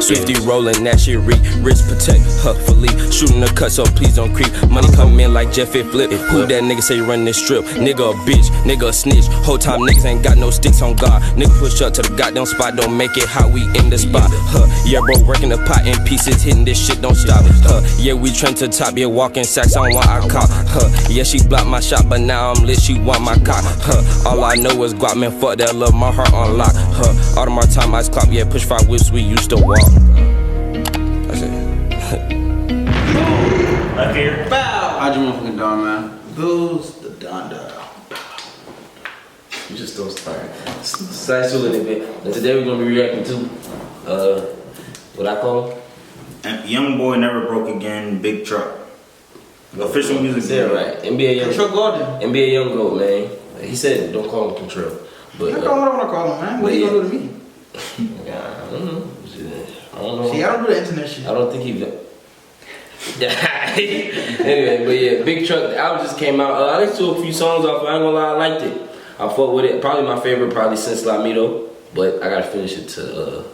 Swifty rolling, that shit reek. Wrist protect, fully. Shooting the cut, so please don't creep. Money come in like Jeff it flip. Who that nigga say run this strip? Nigga a bitch, nigga a snitch. Whole time niggas ain't got no sticks on God. Nigga push up to the goddamn spot, don't make it how we in the spot. Yeah, bro, working the pot in pieces, hitting this shit, don't stop. Yeah, we trend to top, yeah, walking sacks on what I caught. Yeah, she blocked my shot, but now I'm lit, she want my cock. All I know is guap, man, fuck that, love my heart on lock. All of my time, ice clock, yeah, push 5 whips, we used to walk. That's it. Left here. Bow! How'd you motherfucking done, man? Billz the Donda. You just don't start. Size a little bit. And today we're gonna be reacting to what I call YoungBoy Never Broke Again, Big Truck. Official music video. Yeah, right. NBA Young Control Golden. NBA Young Goat, man. He said don't call him Control. But I call him what I wanna call him, man. What are you gonna do to me? Yeah, I don't know. I don't know. See, I don't do the internet shit. I don't think he. Anyway, but yeah, Big Truck. The album just came out. I listened to a few songs off. I ain't gonna lie, I liked it. I fought with it. Probably my favorite, probably since Lamido. But I gotta finish it to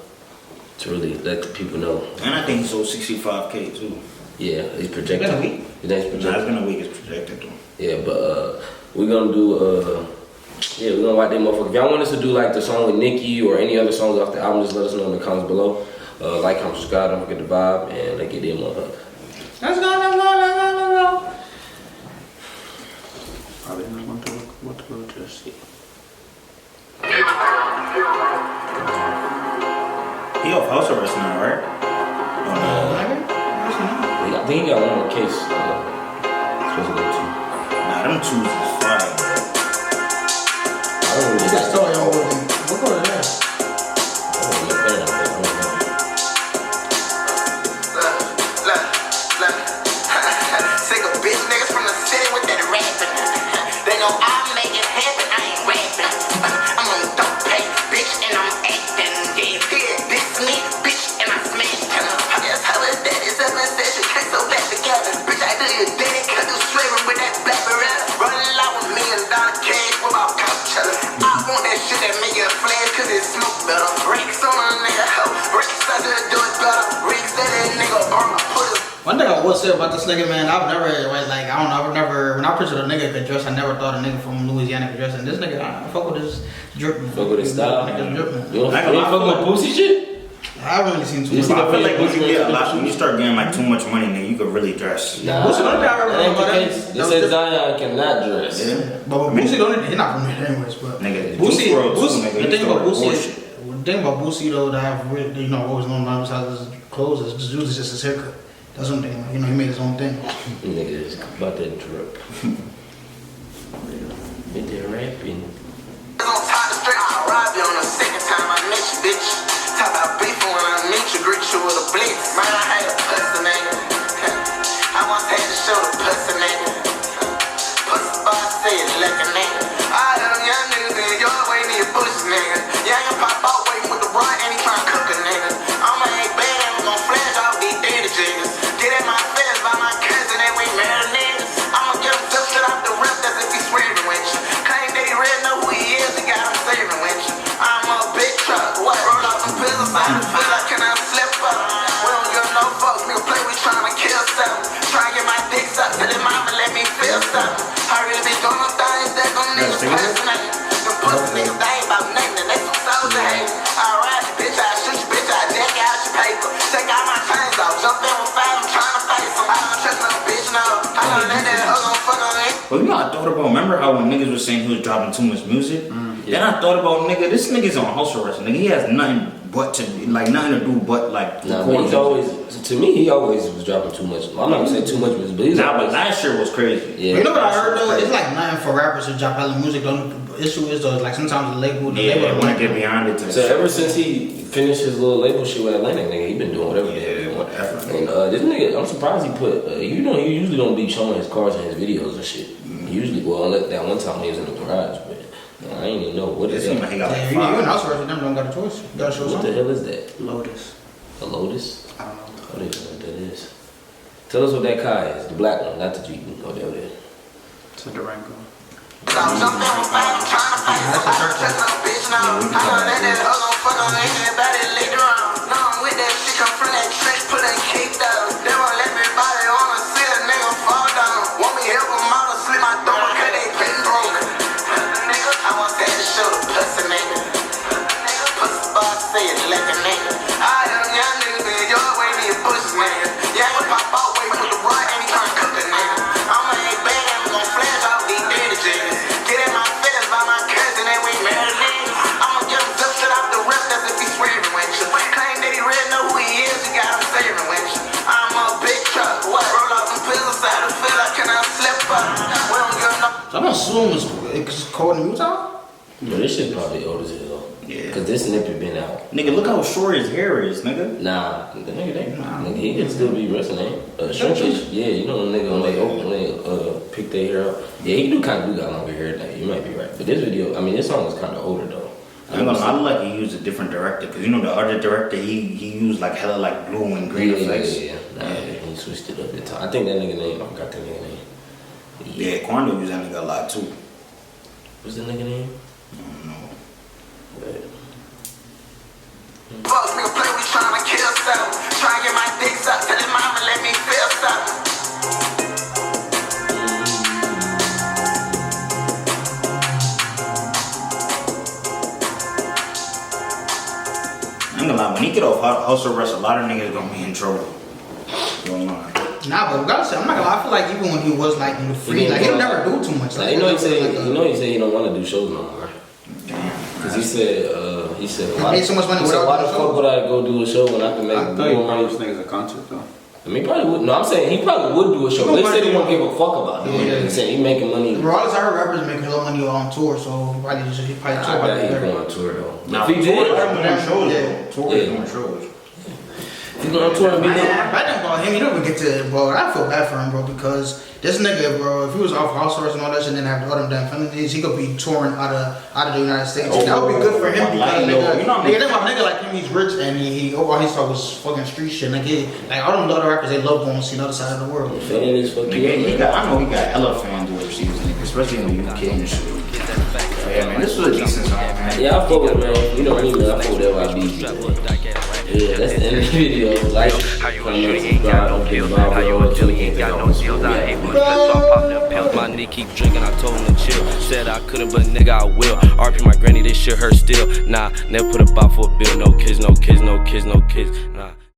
really let the people know. And I think he sold 65K too. Yeah, he's projected. It's been a week. Nah, it's been a week. It's projected though. Yeah, but we're gonna do yeah, we're gonna watch that motherfucker. If y'all want us to do like the song with Nicki or any other songs off the album, just let us know in the comments below. Like, comment, subscribe, don't forget the vibe, and let's get in, motherfucker. Let's go. Probably not going to what to go just see. He off house arrest now, right? I think he got one more case supposed to go to. Nah, them twos is fire. I don't really That's so young. We'll go to there. Sick of bitch niggas from the city with that rapping. They know I make it happen, I ain't rapping. I'm on don't pay, bitch, and I'm acting. Yeah, this me, bitch, and I smashed him. I guess how is that? It's up and said you can't so back together. Bitch, I do your daddy, cut you slaving with that blackberry. Running out with $1 million cash without culture. I want that shit that make it flash, cause it smoke better. Ricks on a nigga, hoe. Ricks, I just do it better. Ricks, that nigga burn my pussy. One thing I will say about this nigga, man, I've never, like, I don't know, I've never, when I pictured a nigga could dress, I never thought a nigga from Louisiana could dress. And this nigga, I fuck with his drip, man. Fuck with his style. Nigga's drip, man. You don't fuck with Boosie shit? I haven't really seen too much. I feel like when you get a lot, when you start getting like too much money, then you could really dress. Nah, Boosie don't that ain't the case. They said Zion cannot dress. Yeah. But Boosie don't, he's not from there anyways, but Nigga, Boosie, the thing about Boosie though that I've really, you know, always known about besides his clothes is usually just his haircut. That's one thing, you know, he made his own thing. Nigga is about to interrupt. With their rapping. On top of the street, I'll rob you on the second time I met you, bitch. Talk about beef when I meet you, greet you with a blitz. Man, I hate a pussy nigga. I once had to show the pussy nigga. Pussy boss said, like a nigga. All them young niggas in your way need a pussy nigga. Young and pop out waiting with the run and he tryna cook a nigga. I'ma ain't bad and we gon' flash off these daddy jiggers. Get in my face by my cousin and we married niggas. I'ma get him just shit off the rip as if he's swearing with you. Claim that he really know who he is, he got him saving with you. I'm a big truck, what? Roll out some pills, I feel like can I slip up? We don't give no fucks, nigga play, we tryna kill something. Try to get my dick sucked, tell his mama let me feel something. I really be doing things that them niggas fascinate. Them pussy niggas, they ain't about nothing, they some souls that hate. Alright, bitch, I shoot you, bitch, I jack out your paper. Take all my chains off, jump in with five, I'm tryna face them. I don't trust no bitch, no. I don't let that hoe gon' fuck on me. Well, you know, I thought about, remember how when niggas was saying he was dropping too much music? Then I thought about, nigga, this nigga's on house arrest, nigga. He has nothing but to, like, nothing to do but, like, nah, but he's always, to me, he always was dropping too much. I'm not gonna say too much, but he's but last year was crazy. Yeah. You know what I heard though? It's like nothing for rappers to drop hella music. The only issue is though, like sometimes the label want to get beyond it. So ever since he finished his little label shit with Atlantic, nigga, he been doing whatever. Yeah, whatever. And this nigga, I'm surprised he put, you know, he usually don't be showing his cars and his videos and shit. Usually, well, unless that one time he was in the garage, but I ain't even know what is that. Like he got like you in house arrest with them, don't got a choice. You gotta show what something. the hell is that? Lotus. A Lotus? I don't know. I don't even know what that is. Tell us what that car is, the black one, not the Jeep. Oh, there it is. It's a Durango. I'm jumping with five, I'm tryna fight. I don't trust no bitch, no. I don't let that hoe gon' fuck on me, anybody later on. No, I'm with that shit, come old in Utah? But this shit probably old as hell. Yeah. Cause this snippet been out. Nigga, look how short his hair is, nigga. Nah, the nigga, he can still be wrestling. Shrinkage. Yeah, you know the nigga when they pick their hair up. Yeah, he do kind of got longer hair. Like, you might be right. But this video, I mean, this song was kind of older though. I like he used a different director, cause you know the other director he used like hella like blue and green effects. Yeah. He switched it up a time. I think that nigga name, I got the nigga name. Yeah, Quando used that nigga a lot too. What's the nigga name? I don't know. Fuck nigga play, we tryna kill something. Try to get my dick sucked, tell his mama let me feel something. I ain't gonna lie, when he get off house arrest, a lot of niggas gonna be in trouble. Don't lie. Nah, but gotta say, I'm not gonna lie. I feel like even when he was like in the free, like he'll never do too much. Like, you know he said he don't want to do shows no more. Damn. Cause he said I made so much money without why the doing a fuck show. would I go do a show when I can make I thought you more money? promised niggas a concert though. I mean, probably would. No, I'm saying he probably would do a show. They said he don't give a fuck about doing it. He said he making money. Regardless, I heard rappers making a little money on tour, so he probably tour. I bet he's going on tour though. Nah, If he did, Tour is doing shows. if he's going on tour and be Man, there. I didn't about him. You don't even get to, bro. I feel bad for him, bro, because this nigga, bro, if he was off house arrest and all that shit, and then have all them damn felonies, he could be touring out of the United States. That would be good for him because nigga like him, he's rich and he all he saw was fucking street shit. Like all them other rappers, they love going to see the other side of the world. I know he got hella fans overseas, especially in the UK and shit. Yeah, man, this was a decent song, man. Yeah, I fuck with man. You know me, man. I fuck with FYB. Yeah, that's the end of the video. Like, How you gonna shoot it? Ain't got no pills. How you gonna tell you ain't got no skills? I hate when so I pop them pills. My nigga keep drinking, I told him to chill. Said I couldn't, but nigga I will. RP my granny, this shit hurt still. Nah, never put a bot for a bill. No kids, no kids, no kids, no kids. Nah.